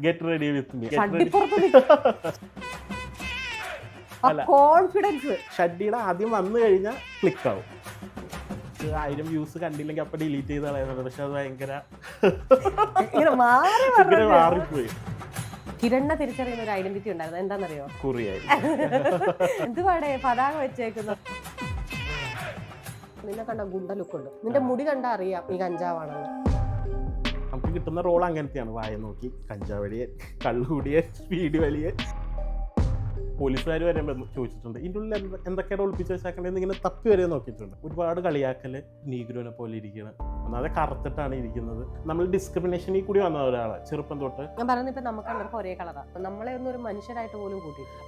Get ready with me. Confidence ഷഡ്ഡിയുടെ ആദ്യം വന്നു കഴിഞ്ഞാൽ ക്ലിക്ക് ആവും. 1000 വ്യൂസ് കണ്ടില്ലെങ്കിൽ അപ്പൊ ഡിലീറ്റ് ചെയ്ത് കളയുന്നുണ്ട്. പക്ഷെ അത് ഭയങ്കര മാറിപ്പോയി. കിരണിനെ തിരിച്ചറിയുന്ന ഒരു ഐഡന്റിറ്റി ഉണ്ടായിരുന്നു. എന്താണെന്നറിയോ? കുറിയായി എന്തുവാടേ പതാക വെച്ചേക്കുന്നു. നിന്നെ കണ്ട ഗുണ്ട ലുക്കുണ്ട്. നിന്റെ മുടി കണ്ടാ അറിയാം നീ കഞ്ചാവാണെന്ന്. നമുക്ക് കിട്ടുന്ന റോൾ അങ്ങനത്തെയാണ്. വായ നോക്കി കഞ്ചാവടിയെ, കള്ളുകൂടിയെ, സ്പീഡ് വലിയെ. പോലീസുകാർ വരെ ചോദിച്ചിട്ടുണ്ട് ഇതിൻ്റെ ഉള്ളിൽ എന്തൊക്കെയാണ് ഒളിപ്പിച്ച് വെച്ചാക്കണ്ടെന്ന് ഇങ്ങനെ തപ്പി വരെ നോക്കിയിട്ടുണ്ട്. ഒരുപാട് കളിയാക്കല്. നീഗ്രോനെ പോലെ ഇരിക്കണം, ഒന്നാമതെ കറുത്തിട്ടാണ് ഇരിക്കുന്നത്. നമ്മൾ ഡിസ്ക്രിമിനേഷനിൽ കൂടി വന്ന ഒരാളെ ചെറുപ്പം തൊട്ട്. ഞാൻ പറയുന്നത് ഇപ്പൊ നമുക്ക് എല്ലാവർക്കും ഒരേ കളറാണ്. നമ്മളെ ഒന്നും ഒരു മനുഷ്യരായിട്ട് പോലും കൂട്ടിയിട്ടില്ല.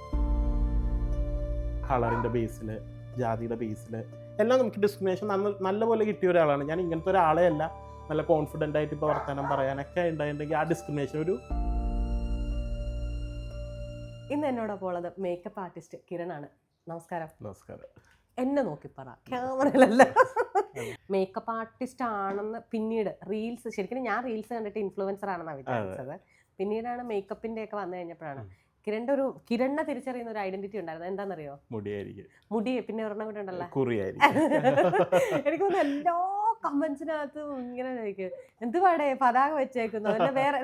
കളറിന്റെ ബേസില്, ജാതിയുടെ ബേസില് എല്ലാം നമുക്ക് ഡിസ്ക്രിമിനേഷൻ നല്ലപോലെ കിട്ടിയ ഒരാളാണ് ഞാൻ. ഇങ്ങനത്തെ ഒരാളെ അല്ല. നല്ല കോൺഫിഡൻ്റ് ആയിട്ട് ഇപ്പോൾ വർത്തമാനം പറയാനൊക്കെ ഉണ്ടായിട്ടുണ്ടെങ്കിൽ ആ ഡിസ്ക്രിമിനേഷൻ ഒരു. ഇന്ന് എന്നോടൊപ്പം ഉള്ളത് മേക്കപ്പ് ആർട്ടിസ്റ്റ് കിരണാണ്. നമസ്കാരം. നമസ്കാരം. എന്നെ നോക്കി പറ, ക്യാമറയിലല്ല. മേക്കപ്പ് ആർട്ടിസ്റ്റ് ആണെന്ന് പിന്നീട് റീൽസ്, ശരിക്കും ഞാൻ റീൽസ് കണ്ടിട്ട് ഇൻഫ്ലുവൻസർ ആണെന്നാണ് വിചാരിച്ചത്. പിന്നീടാണ് മേക്കപ്പിന്റെ ഒക്കെ വന്നു കഴിഞ്ഞപ്പോഴാണ് കിരണിനെ തിരിച്ചറിയുന്ന ഒരു ഐഡന്റിറ്റി ഉണ്ടായിരുന്നു. എന്താണെന്നറിയോ? മുടി. പിന്നെ ഒരെണ്ണം കൂടെ ഉണ്ടല്ലോ, എനിക്ക് തോന്നുന്നു എല്ലാ കമന്റ്സിനകത്തും ഇങ്ങനെ എന്തുവാടേ പതാക വെച്ചേക്കുന്നു. വേറെ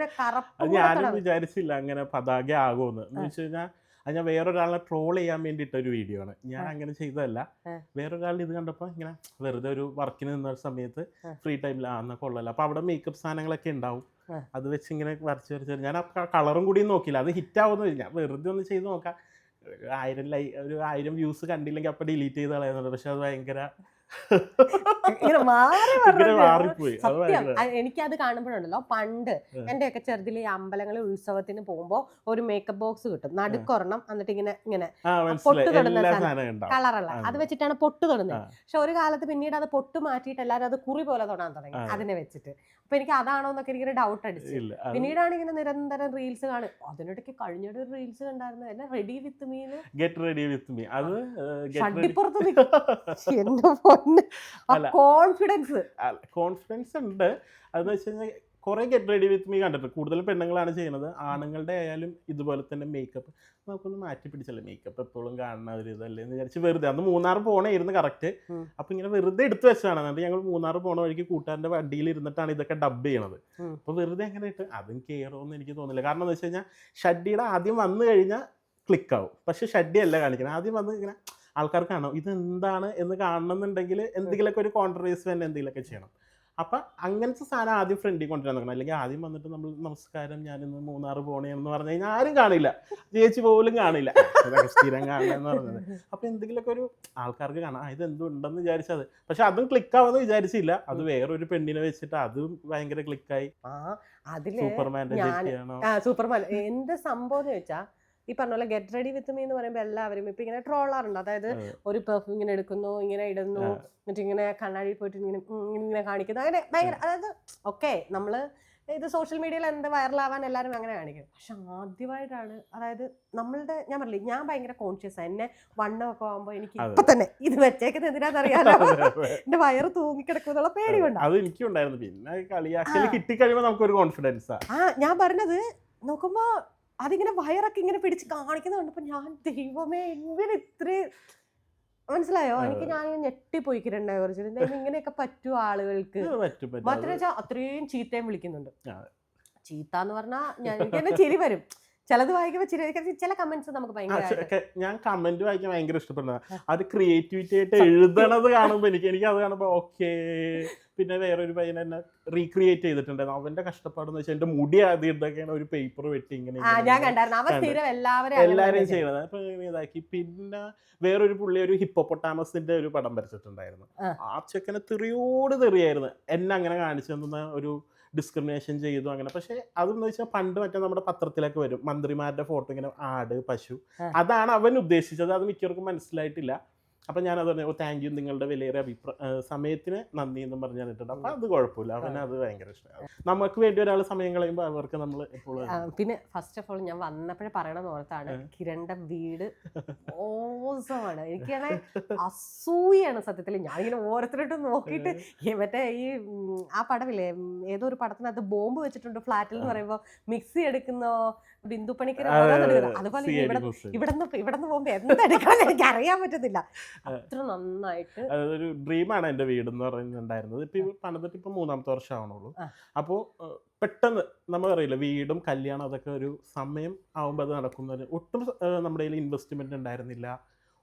ഞാനും വിചാരിച്ചില്ല അങ്ങനെ പതാക ആകുമെന്ന്. എന്ന് വെച്ച് കഴിഞ്ഞാൽ അത് ഞാൻ വേറൊരാളെ ട്രോൾ ചെയ്യാൻ വേണ്ടിയിട്ട് ഒരു വീഡിയോ ആണ്. ഞാൻ അങ്ങനെ ചെയ്തതല്ല. വേറൊരാളുടെ ഇത് കണ്ടപ്പോൾ ഇങ്ങനെ വെറുതെ ഒരു വർക്കിന് നിന്ന സമയത്ത് ഫ്രീ ടൈമിൽ എന്നാ കൊള്ളല്ല. അപ്പോൾ അവിടെ മേക്കപ്പ് സാധനങ്ങളൊക്കെ ഉണ്ടാവും. അത് വെച്ച് ഇങ്ങനെ വരച്ച് ഞാൻ ആ കളറും കൂടി നോക്കിയില്ല. അത് ഹിറ്റ് ആവുമെന്ന് ഞാൻ വെറുതെ ഒന്ന് ചെയ്ത് നോക്കാം. 1000 വ്യൂസ് കണ്ടില്ലെങ്കിൽ അപ്പോൾ ഡിലീറ്റ് ചെയ്ത് കളയുന്നുണ്ട്. പക്ഷെ അത് ഭയങ്കര മാറിപ്പോയി. എനിക്കത് കാണുമ്പോഴുണ്ടല്ലോ, പണ്ട് എന്റെയൊക്കെ ചെറുതിൽ ഈ അമ്പലങ്ങളിൽ ഉത്സവത്തിന് പോകുമ്പോ ഒരു മേക്കപ്പ് ബോക്സ് കിട്ടും, നടുക്കൊരെണ്ണം, എന്നിട്ട് ഇങ്ങനെ പൊട്ട് തൊടുന്ന കളറല്ല, അത് വെച്ചിട്ടാണ് പൊട്ട് തൊടുന്നത്. പക്ഷെ ഒരു കാലത്ത് പിന്നീട് അത് പൊട്ട് മാറ്റിയിട്ട് എല്ലാവരും അത് കുറി പോലെ തൊടാൻ തുടങ്ങി അതിനെ വെച്ചിട്ട്. അപ്പൊ എനിക്ക് അതാണോ എന്നൊക്കെ എനിക്കൊരു ഡൗട്ട് അടിച്ചു. പിന്നീടാണ് ഇങ്ങനെ നിരന്തരം റീൽസ് കാണും. അതിനിടയ്ക്ക് കഴിഞ്ഞൊരു റീൽസ് കണ്ടായിരുന്നു, എന്നെ ready with me, get ready with me. അത് കോൺഫിഡൻസ് ഉണ്ട്. അതെന്ന് വെച്ച് കഴിഞ്ഞാൽ കുറെ ഗെറ്റ് റെഡി വിത്ത് മീ കണ്ടിട്ടുണ്ട്. കൂടുതലും പെണ്ണുങ്ങളാണ് ചെയ്യുന്നത്. ആണുങ്ങളുടെ ആയാലും ഇതുപോലെ തന്നെ മേക്കപ്പ് നമുക്കൊന്ന് മാറ്റി പിടിച്ചല്ലേ. മേക്കപ്പ് എപ്പോഴും കാണുന്ന ഒരു ഇതല്ലേ എന്ന് വിചാരിച്ച് വെറുതെ അന്ന് മൂന്നാർ പോണായിരുന്നു കറക്റ്റ്. അപ്പൊ ഇങ്ങനെ വെറുതെ എടുത്തു വെച്ചതാണ്. എന്നിട്ട് ഞങ്ങൾ മൂന്നാർ പോണ വഴിക്ക് കൂട്ടുകാരൻ്റെ വണ്ടിയിൽ ഇരുന്നിട്ടാണ് ഇതൊക്കെ ഡബ് ചെയ്യണത്. അപ്പൊ വെറുതെ അങ്ങനെ ഇട്ട് അതും കയറുമെന്ന് എനിക്ക് തോന്നില്ല. കാരണം എന്ന് വെച്ച് കഴിഞ്ഞാൽ ഷഡ്ഡിയുടെ ആദ്യം വന്നു കഴിഞ്ഞാൽ ക്ലിക്ക് ആവും. പക്ഷെ ഷഡ്ഡി അല്ല കാണിക്കണം. ആദ്യം വന്ന് ഇങ്ങനെ ആൾക്കാർ കാണാം ഇതെന്താണ് എന്ന് കാണണമെന്നുണ്ടെങ്കിൽ എന്തെങ്കിലുമൊക്കെ ഒരു കോൺട്രവേഴ്സി തന്നെ എന്തെങ്കിലുമൊക്കെ ചെയ്യണം. അപ്പം അങ്ങനത്തെ സാധനം ആദ്യം ഫ്രണ്ടിൽ കൊണ്ടുവരാൻ നോക്കണം. അല്ലെങ്കിൽ ആദ്യം വന്നിട്ട് നമ്മൾ നമസ്കാരം ഞാനിന്ന് മൂന്നാർ പോണേന്ന് പറഞ്ഞു കഴിഞ്ഞാൽ ആരും കാണില്ല, ചേച്ചി പോലും കാണില്ല, സ്ഥിരം കാണില്ലെന്ന് പറഞ്ഞത്. അപ്പം എന്തെങ്കിലുമൊക്കെ ഒരു ആൾക്കാർക്ക് കാണാം ഇതെന്തുണ്ടെന്ന് വിചാരിച്ചത്. പക്ഷെ അതും ക്ലിക്കാവെന്ന് വിചാരിച്ചില്ല. അത് വേറൊരു പെണ്ണിനെ വെച്ചിട്ട് അതും ഭയങ്കര ക്ലിക്കായി. സൂപ്പർമാൻ എന്ത് സംഭവം എന്ന് വെച്ചാൽ ഈ പറഞ്ഞ പോലെ ഗെറ്റ് റെഡി വിത്ത് മീ എന്ന് പറയുമ്പോൾ എല്ലാവരും ഇപ്പൊ ഇങ്ങനെ ട്രോളാറുണ്ട്. അതായത് ഒരു പെർഫ്യൂം ഇങ്ങനെ എടുക്കുന്നു, ഇങ്ങനെ ഇടുന്നു, എന്നിട്ട് ഇങ്ങനെ കണ്ണാടി പോയിട്ട് ഇങ്ങനെ കാണിക്കുന്നു, അങ്ങനെ ഭയങ്കര. അതായത് ഓക്കെ, നമ്മള് ഇത് സോഷ്യൽ മീഡിയയിൽ എന്ത് വൈറലാവാൻ എല്ലാവരും അങ്ങനെ കാണിക്കും. പക്ഷെ ആദ്യമായിട്ടാണ്, അതായത് നമ്മളുടെ, ഞാൻ പറഞ്ഞില്ലേ, ഞാൻ ഭയങ്കര കോൺഷ്യസ് ആണ്. എന്നെ വണ്ണമൊക്കെ ആകുമ്പോൾ എനിക്ക് ഇപ്പൊ തന്നെ ഇത് വെച്ചേക്കുന്നത് എന്തിനാന്നറിയാലോ, എന്റെ വയറ് തൂങ്ങിക്കിടക്കുന്നുള്ള പേടി കൊണ്ട്. അത് എനിക്കും ഉണ്ടായിരുന്നു. പിന്നെ കളിയാക്കൽ കിട്ടിക്കഴിയുമ്പോൾ നമുക്കൊരു കോൺഫിഡൻസ്. ഞാൻ പറഞ്ഞത് നോക്കുമ്പോ അതിങ്ങനെ വയറൊക്കെ ഇങ്ങനെ പിടിച്ച് കാണിക്കുന്നത് കണ്ടപ്പോ ഞാൻ ദൈവമേ എങ്ങനെ ഇത്രയും, മനസ്സിലായോ? എനിക്ക് ഞാൻ ഞെട്ടിപ്പോയി കിരണ്ടെ കുറിച്ച്. ഇങ്ങനെയൊക്കെ പറ്റും ആളുകൾക്ക്? മാത്രമേ വെച്ചാൽ അത്രയും ചീത്തയും വിളിക്കുന്നുണ്ട്. ചീത്ത എന്ന് പറഞ്ഞാൽ എനിക്ക് തന്നെ ചിരി വരും. ചിലത് വായിക്കുമ്പോൾ ചില കമന്റ്സ് നമുക്ക് ഭയങ്കര, ഞാൻ കമന്റ് വായിക്കാൻ ഭയങ്കര ഇഷ്ടപ്പെടുന്നത്. അത് ക്രിയേറ്റിവിറ്റി ആയിട്ട് എഴുതണത് കാണുമ്പോൾ എനിക്ക് അത് കാണുമ്പോൾ ഓക്കെ. പിന്നെ വേറൊരു പയ്യൻ എന്നെ റീക്രിയേറ്റ് ചെയ്തിട്ടുണ്ട്. അവന്റെ കഷ്ടപ്പാടെന്ന് വെച്ചാൽ എന്റെ മുടി ആദ്യം ഇതൊക്കെയാണ് ഒരു പേപ്പർ വെട്ടി ഇങ്ങനെ എല്ലാവരും ചെയ്യണത്. അപ്പൊ ഇതാക്കി. പിന്നെ വേറൊരു പുള്ളി ഒരു ഹിപ്പോപ്പൊട്ടാമസിന്റെ ഒരു പടം വരച്ചിട്ടുണ്ടായിരുന്നു. ആ ചെക്കനെ തെറിയോട് തെറിയായിരുന്നു. എന്നെ അങ്ങനെ കാണിച്ചു തന്ന ഒരു ഡിസ്ക്രിമിനേഷൻ ചെയ്തു അങ്ങനെ. പക്ഷെ അതെന്ന് വെച്ചാൽ പണ്ട് മറ്റേ നമ്മുടെ പത്രത്തിലൊക്കെ വരും മന്ത്രിമാരുടെ ഫോട്ടോ ഇങ്ങനെ, ആട്, പശു, അതാണ് അവൻ ഉദ്ദേശിച്ചത്. അത് മിക്കവർക്കും മനസ്സിലായിട്ടില്ല. അപ്പം ഞാനത് പറഞ്ഞു, ഓ താങ്ക് യു, നിങ്ങളുടെ വിലയേറിയ സമയത്തിന് നന്ദി എന്നും പറഞ്ഞ് ഇട്ടിട്ടുണ്ട്. അപ്പം അത് കുഴപ്പമില്ല, അവന് അത് ഭയങ്കര ഇഷ്ടമാണ്. നമുക്ക് വേണ്ടി ഒരാൾ സമയം കളയുമ്പോൾ അവർക്ക് നമ്മൾ എപ്പോഴും. പിന്നെ ഫസ്റ്റ് ഓഫ് ഓൾ ഞാൻ വന്നപ്പോഴേ പറയണത് ഓർത്താണ്, കിരണിന്റെ വീട് ഓസമാണ്. എനിക്കാണെ അസൂയാണ് സത്യത്തിൽ. ഞാനിങ്ങനെ ഓരോരുത്തരായിട്ട് നോക്കിയിട്ട് മറ്റേ ഈ ആ പടമില്ലേ, ഏതോ ഒരു പടത്തിനകത്ത് ബോംബ് വെച്ചിട്ടുണ്ട് ഫ്ലാറ്റിൽ എന്ന് പറയുമ്പോൾ മിക്സി എടുക്കുന്നോ ബിന്ദു പണിക്കർ അതുപോലെ ഇവിടുന്ന് പോകുമ്പോ എന്തെടുക്കണം എനിക്ക് അറിയാൻ പറ്റത്തില്ല. അത്ര നന്നായിട്ട് അതൊരു ഡ്രീമാണ് എൻ്റെ വീട് എന്ന് പറയുന്നുണ്ടായിരുന്നത്. ഇപ്പം പണിതിട്ട് ഇപ്പം 3ാമത്തെ വർഷമാണുള്ളൂ. അപ്പോൾ പെട്ടെന്ന് നമ്മൾ അറിയില്ല, വീടും കല്യാണം അതൊക്കെ ഒരു സമയം ആകുമ്പോൾ അത് നടക്കുന്നത്. ഒട്ടും നമ്മുടെ കയ്യിൽ ഇൻവെസ്റ്റ്മെൻറ്റ് ഉണ്ടായിരുന്നില്ല,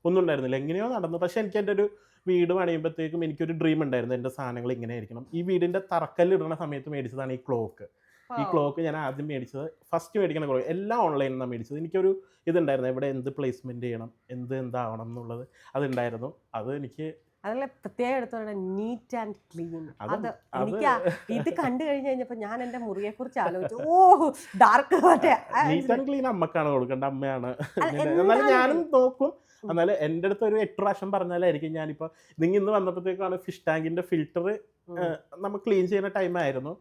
ഒന്നും ഉണ്ടായിരുന്നില്ല, എങ്ങനെയോ നടന്നു. പക്ഷേ എനിക്ക് എൻ്റെ ഒരു വീട് പണിയുമ്പോഴത്തേക്കും എനിക്കൊരു ഡ്രീം ഉണ്ടായിരുന്നു, എൻ്റെ സാധനങ്ങൾ ഇങ്ങനെ ആയിരിക്കണം. ഈ വീടിൻ്റെ തറക്കല്ലിടുന്ന സമയത്ത് മേടിച്ചതാണ് ഈ ക്ലോക്ക്. ഈ ക്ലോക്ക് ഞാൻ ആദ്യം മേടിച്ചത്, ഫസ്റ്റ് മേടിക്കുന്ന ക്ലോക്ക് എല്ലാം ഓൺലൈനിൽ നിന്നാണ് മേടിച്ചത്. എനിക്കൊരു ഇതുണ്ടായിരുന്നു, എവിടെ എന്ത് പ്ലേസ്മെൻറ്റ് ചെയ്യണം, എന്താവണം എന്നുള്ളത് അതുണ്ടായിരുന്നു. അത് എനിക്ക് അതല്ല പ്രത്യേകം എടുത്തോണ്ട് നീറ്റ് ആൻഡ് ക്ലീൻ. അത് എനിക്ക് ഇത് കണ്ടു കഴിഞ്ഞപ്പോൾ ഞാൻ എൻ്റെ മുറിയെ കുറിച്ച് ആലോചിച്ചു. ഓ ഡാർക്ക് നീറ്റ് ആൻഡ് ക്ലീൻ അമ്മക്കാണ് കൊടുക്കേണ്ട, അമ്മയാണ്. എന്നാലും ഞാനും നോക്കും. എന്നാലും എൻ്റെ അടുത്ത് ഒരു 8 പ്രാവശ്യം പറഞ്ഞാലായിരിക്കും. ഞാനിപ്പോൾ നിങ്ങൾ ഇന്ന് വന്നപ്പോഴത്തേക്കാണ് ഫിഷ് ടാങ്കിൻ്റെ ഫിൽറ്റർ നമ്മൾ ക്ലീൻ ചെയ്യുന്ന ടൈമായിരുന്നു.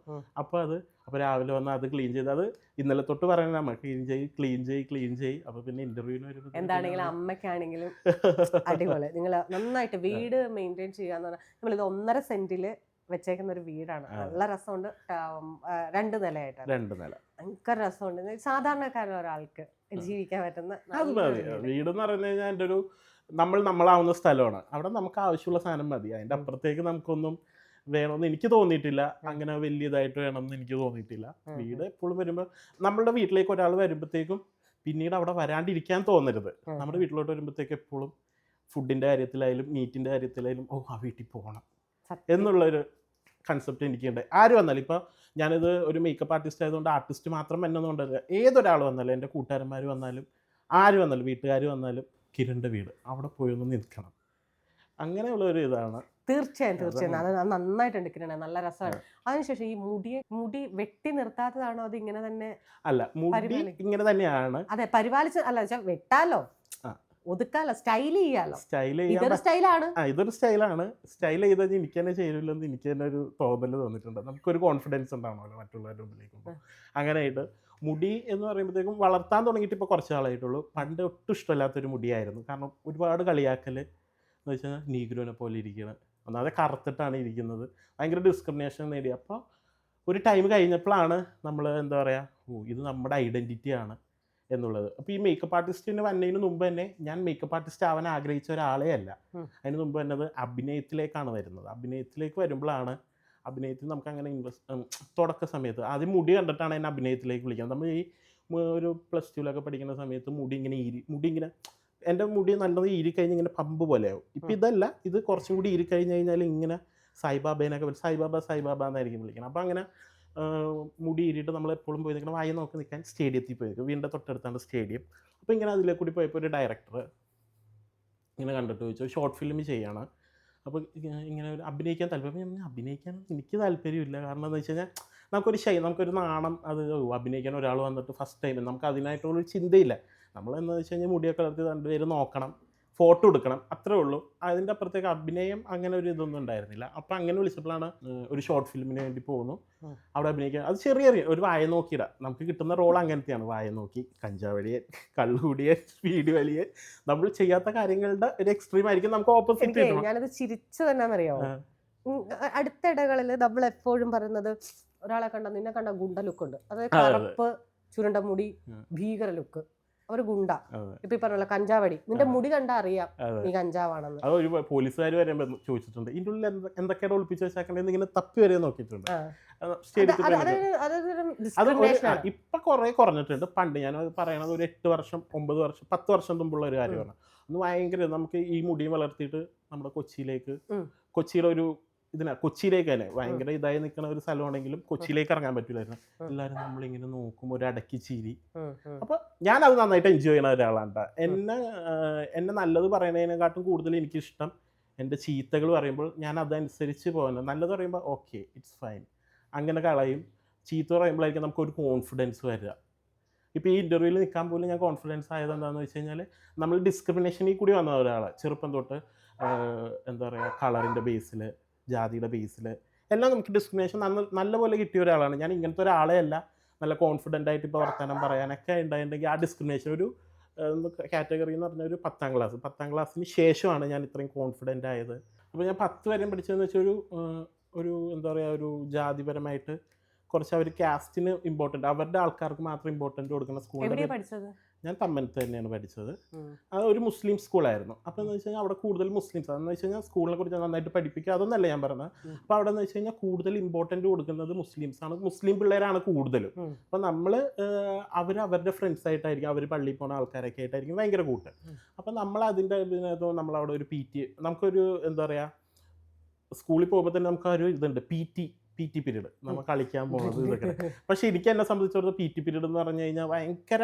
അപ്പോൾ രാവിലെ വന്ന് അത് ക്ലീൻ ചെയ്ത്, അത് ഇന്നലെ തൊട്ട് പറയണ നമ്മൾ ക്ലീൻ ചെയ്യ്. അപ്പോൾ പിന്നെ ഇന്റർവ്യൂവിന് വരുമ്പോൾ എന്താണെങ്കിലും അമ്മയ്ക്കാണെങ്കിലും അടിപൊളി. നിങ്ങൾ നന്നായിട്ട് വീട് മെയിൻറ്റെയിൻ ചെയ്യാന്ന് പറഞ്ഞാൽ, നമ്മളിത് 1.5 സെന്റില് വെച്ചേക്കുന്ന ഒരു വീടാണ്. നല്ല രസമുണ്ട്. 2 നിലയായിട്ടാണ്. 2 നില ഭയങ്കര രസമുണ്ട്. സാധാരണക്കാരൻ ഒരാൾക്ക് ജീവിക്കാൻ പറ്റുന്ന അത് മതി. വീടെന്ന് പറഞ്ഞു കഴിഞ്ഞാൽ എൻ്റെ ഒരു നമ്മളാവുന്ന സ്ഥലമാണ്. അവിടെ നമുക്ക് ആവശ്യമുള്ള സാധനം മതി. അതിൻ്റെ അപ്പുറത്തേക്ക് നമുക്കൊന്നും വേണമെന്ന് എനിക്ക് തോന്നിയിട്ടില്ല. അങ്ങനെ വലിയതായിട്ട് വേണമെന്ന് എനിക്ക് തോന്നിയിട്ടില്ല. വീട് എപ്പോഴും വരുമ്പോൾ, നമ്മളുടെ വീട്ടിലേക്ക് ഒരാൾ വരുമ്പോഴത്തേക്കും പിന്നീട് അവിടെ വരാണ്ടിരിക്കാൻ തോന്നരുത്. നമ്മുടെ വീട്ടിലോട്ട് വരുമ്പോഴത്തേക്ക് എപ്പോഴും ഫുഡിൻ്റെ കാര്യത്തിലായാലും മീറ്റിൻ്റെ കാര്യത്തിലായാലും ആ വീട്ടിൽ പോകണം എന്നുള്ളൊരു കൺസെപ്റ്റ് എനിക്കുണ്ട്. ആര് വന്നാലും, ഇപ്പോൾ ഞാനിത് ഒരു മേക്കപ്പ് ആർട്ടിസ്റ്റ് ആയതുകൊണ്ട് ആർട്ടിസ്റ്റ് മാത്രം എന്നൊന്നുകൊണ്ടല്ല, ഏതൊരാൾ വന്നാലും, എൻ്റെ കൂട്ടുകാരന്മാർ വന്നാലും, ആര് വന്നാലും, വീട്ടുകാർ വന്നാലും, കിരണിൻ്റെ വീട് അവിടെ പോയി ഒന്ന് നിൽക്കണം, അങ്ങനെയുള്ളൊരു ഇതാണ്. തീർച്ചയായും അത് നന്നായിട്ടുണ്ട് കിരണ, നല്ല രസമാണ്. അതിനുശേഷം ഈ മുടി വെട്ടി നിർത്താത്തതാണോ അത് ഇങ്ങനെ തന്നെ? അല്ല, മുടി ഇങ്ങനെ തന്നെയാണ്. അതെ, പരിപാലിച്ച് അല്ല വെട്ടാലോ, ഒതുക്കാലോ, സ്റ്റൈൽ ചെയ്യാലോ. ഇതൊരു സ്റ്റൈലാണ്. സ്റ്റൈൽ ചെയ്താൽ എനിക്ക് തന്നെ ചേരില്ലെന്ന് എനിക്ക് തന്നെ ഒരു തോന്നൽ തോന്നിയിട്ടുണ്ട്. നമുക്കൊരു കോൺഫിഡൻസ് ഉണ്ടാവണമല്ലോ മറ്റുള്ളവരുടെ മുമ്പിലേക്ക്. അങ്ങനെയായിട്ട് മുടി എന്ന് പറയുമ്പോഴത്തേക്കും വളർത്താൻ തുടങ്ങിയിട്ട് ഇപ്പോൾ കുറച്ച് നാളായിട്ടുള്ളൂ. പണ്ട് ഒട്ടും ഇഷ്ടമില്ലാത്തൊരു മുടിയായിരുന്നു. കാരണം ഒരുപാട് കളിയാക്കൽ എന്ന് വെച്ചാൽ നീഗ്രോനെ പോലെ ഇരിക്കണം, ഒന്നാമത് കറുത്തിട്ടാണ് ഇരിക്കുന്നത്, ഭയങ്കര ഡിസ്ക്രിമിനേഷൻ നേടി. അപ്പോൾ ഒരു ടൈം കഴിഞ്ഞപ്പോഴാണ് നമ്മൾ എന്താ പറയുക, ഇത് നമ്മുടെ ഐഡൻറ്റിറ്റിയാണ് എന്നുള്ളത്. അപ്പോൾ ഈ മേക്കപ്പ് ആർട്ടിസ്റ്റിന് വന്നതിന് മുമ്പ് തന്നെ ഞാൻ മേക്കപ്പ് ആർട്ടിസ്റ്റ് ആവാൻ ആഗ്രഹിച്ച ഒരാളെ അല്ല. അതിന് മുമ്പ് തന്നെ അഭിനയത്തിലേക്കാണ് വരുന്നത്. അഭിനയത്തിലേക്ക് വരുമ്പോഴാണ്, അഭിനയത്തിൽ നമുക്ക് അങ്ങനെ തുടക്ക സമയത്ത് ആദ്യം മുടി കണ്ടിട്ടാണ് എന്നെ അഭിനയത്തിലേക്ക് വിളിക്കുന്നത്. നമ്മൾ ഈ ഒരു +2 പഠിക്കുന്ന സമയത്ത് മുടി ഇങ്ങനെ എൻ്റെ മുടി നല്ലത് ഈരിക്കഴിഞ്ഞ് ഇങ്ങനെ പമ്പ് പോലെയാവും. ഇപ്പം ഇതല്ല, ഇത് കുറച്ചും കൂടി ഈരിക്കഴിഞ്ഞ് കഴിഞ്ഞാൽ ഇങ്ങനെ സായിബാബേനൊക്കെ സായിബാബ എന്നായിരിക്കും വിളിക്കണം. അപ്പോൾ അങ്ങനെ മുടി ഈരിയിട്ട് നമ്മളെപ്പോഴും പോയി നിൽക്കണം, വായി നോക്കി നിൽക്കാൻ സ്റ്റേഡിയത്തിൽ പോയി നിൽക്കും. വീടിൻ്റെ തൊട്ടടുത്താണ് സ്റ്റേഡിയം. അപ്പോൾ ഇങ്ങനെ അതിലെ കൂടി പോയപ്പോൾ ഒരു ഡയറക്ടർ ഇങ്ങനെ കണ്ടിട്ട് ചോദിച്ചു, ഷോർട്ട് ഫിലിം ചെയ്യണം, അപ്പോൾ ഇങ്ങനെ ഒരു അഭിനയിക്കാൻ താല്പര്യം. അഭിനയിക്കാൻ എനിക്ക് താല്പര്യമില്ല. കാരണം എന്താ വെച്ച് കഴിഞ്ഞാൽ നമുക്കൊരു നാണം, അത് അഭിനയിക്കാൻ ഒരാൾ വന്നിട്ട് ഫസ്റ്റ് ടൈം നമുക്ക് അതിനായിട്ടുള്ളൊരു ചിന്തയില്ല. നമ്മളെന്ന് വെച്ച് കഴിഞ്ഞാൽ മുടിയൊക്കെ വളർത്തി 2 പേര് നോക്കണം, ഫോട്ടോ എടുക്കണം, അത്രേ ഉള്ളൂ. അതിൻ്റെ അപ്പുറത്തേക്ക് അഭിനയം അങ്ങനെ ഒരു ഇതൊന്നും ഉണ്ടായിരുന്നില്ല. അപ്പം അങ്ങനെ വിളിച്ചപ്പോഴാണ് ഒരു ഷോർട്ട് ഫിലിമിന് വേണ്ടി പോകുന്നു, അവിടെ അഭിനയിക്കാൻ. അത് ചെറിയ ഒരു വായ നോക്കിയിടാം, നമുക്ക് കിട്ടുന്ന റോൾ അങ്ങനത്തെയാണ്. വായ നോക്കി, കഞ്ചാവടിയൻ, കള്ളുകൂടിയൻ, വീഡിയോ വലിയൻ, നമ്മൾ ചെയ്യാത്ത കാര്യങ്ങളുടെ ഒരു എക്സ്ട്രീം ആയിരിക്കും നമുക്ക് ഓപ്പോസിറ്റ്. ഞാനത് ചിരിച്ചു തന്നെയാണെന്നറിയാമോ, അടുത്തിടകളിൽ നമ്മൾ എപ്പോഴും പറയുന്നത്, ഒരാളെ നിന്നെ കണ്ട ഗുണ്ട ലുക്കുണ്ട്, അതായത് കറുപ്പ് ചുരുണ്ട മുടി, ഭീകര ലുക്ക്, ഒരു ഗുണ്ട. ഇപ്പൊ ഈ പറഞ്ഞ കഞ്ചാവടി, നിന്റെ മുടി കണ്ടാ അറിയാം നീ കഞ്ചാവാണെന്ന്. അത് ഒരു പോലീസുകാർ വരെ ചോദിച്ചിട്ടുണ്ട്, ഇതിൻ്റെ ഉള്ളിൽ എന്തൊക്കെയാണ് ഒളിപ്പിച്ച് വെച്ചാൽ ഇങ്ങനെ തപ്പി വരെ നോക്കിയിട്ടുണ്ട്. ഇപ്പൊ കുറെ കുറഞ്ഞിട്ടുണ്ട്. പണ്ട് ഞാൻ പറയണത് ഒരു 8 വർഷം 9 വർഷം 10 വർഷം മുമ്പുള്ള ഒരു കാര്യമാണ്. അന്ന് ഭയങ്കര നമുക്ക് ഈ മുടി വളർത്തിയിട്ട് നമ്മുടെ കൊച്ചിയിലെ ഒരു കൊച്ചിയിലേക്ക് തന്നെ ഭയങ്കര ഇതായി നിൽക്കുന്ന ഒരു സ്ഥലമാണെങ്കിലും കൊച്ചിയിലേക്ക് ഇറങ്ങാൻ പറ്റില്ലായിരുന്നു. എല്ലാവരും നമ്മളിങ്ങനെ നോക്കും, ഒരു അടക്കി ചിരി. അപ്പൊ ഞാൻ അത് നന്നായിട്ട് എൻജോയ് ചെയ്യുന്ന ഒരാളാണ്. എന്നെ നല്ലത് പറയുന്നതിനെക്കാട്ടും കൂടുതൽ എനിക്കിഷ്ടം എൻ്റെ ചീത്തകൾ പറയുമ്പോൾ ഞാൻ അതനുസരിച്ച് പോകുന്നത്. നല്ലത് പറയുമ്പോൾ ഓക്കെ ഇറ്റ്സ് ഫൈൻ അങ്ങനെ കളയും. ചീത്ത പറയുമ്പോഴായിരിക്കും നമുക്കൊരു കോൺഫിഡൻസ് വരിക. ഇപ്പോൾ ഈ ഇൻ്റർവ്യൂവിൽ നിൽക്കാൻ പോലും ഞാൻ കോൺഫിഡൻസ് ആയത് എന്താണെന്ന് വെച്ച് കഴിഞ്ഞാൽ, നമ്മൾ ഡിസ്ക്രിമിനേഷനിൽ കൂടി വന്ന ഒരാളാണ് ചെറുപ്പം തൊട്ട്. എന്താ പറയുക കളറിൻ്റെ ബേസിൽ, ജാതിയുടെ ബേസിൽ എല്ലാം നമുക്ക് ഡിസ്ക്രിമിനേഷൻ നല്ലപോലെ കിട്ടിയ ഒരാളാണ് ഞാൻ. ഇങ്ങനത്തെ ഒരാളെ അല്ല, നല്ല കോൺഫിഡൻ്റ് ആയിട്ട് ഇപ്പോൾ വർത്തമാനം പറയാനൊക്കെ ഉണ്ടായിട്ടുണ്ടെങ്കിൽ ആ ഡിസ്ക്രിമിനേഷൻ ഒരു കാറ്റഗറി എന്ന് പറഞ്ഞാൽ ഒരു 10ാം ക്ലാസ്സിന് ശേഷമാണ് ഞാൻ ഇത്രയും കോൺഫിഡൻ്റ് ആയത്. അപ്പോൾ ഞാൻ 10 വരെയും പഠിച്ചതെന്ന് വെച്ചാൽ ഒരു എന്താ പറയുക ഒരു ജാതിപരമായിട്ട് കുറച്ച് അവർ കാസ്റ്റിന് ഇമ്പോർട്ടൻ്റ്, അവരുടെ ആൾക്കാർക്ക് മാത്രം ഇമ്പോർട്ടൻ്റ് കൊടുക്കുന്ന സ്കൂളിൽ പഠിച്ചത്. ഞാൻ തമ്മനത്ത് തന്നെയാണ് പഠിച്ചത്. അത് ഒരു മുസ്ലിം സ്കൂളായിരുന്നു. അപ്പോൾ എന്ന് വെച്ച് കഴിഞ്ഞാൽ അവിടെ കൂടുതൽ മുസ്ലിംസ്, അതെന്ന് വെച്ച് കഴിഞ്ഞാൽ സ്കൂളിനെ കുറിച്ച് നന്നായിട്ട് പഠിപ്പിക്കുക അതൊന്നല്ല ഞാൻ പറഞ്ഞത്. അപ്പോൾ അവിടെ എന്ന് വെച്ച് കഴിഞ്ഞാൽ കൂടുതൽ ഇമ്പോർട്ടൻ്റ് കൊടുക്കുന്നത് മുസ്ലിംസാണ്, മുസ്ലിം പിള്ളേരാണ് കൂടുതലും. അപ്പോൾ നമ്മൾ അവരുടെ ഫ്രണ്ട്സ് ആയിട്ടായിരിക്കും, അവർ പള്ളിയിൽ പോകുന്ന ആൾക്കാരൊക്കെ ആയിട്ടായിരിക്കും ഭയങ്കര കൂട്ട്. അപ്പോൾ നമ്മൾ അതിൻ്റെ നമ്മളവിടെ ഒരു നമുക്കൊരു എന്താ പറയുക സ്കൂളിൽ പോകുമ്പോൾ തന്നെ നമുക്ക് ഒരു ഇതുണ്ട് പി ടി പീരീഡ്, നമ്മൾ കളിക്കാൻ പോകുന്നത് ഇതൊക്കെ. പക്ഷേ എനിക്ക് എന്നെ സംബന്ധിച്ചിടത്തോളം പി ടി പീരീഡ് എന്ന് പറഞ്ഞു കഴിഞ്ഞാൽ ഭയങ്കര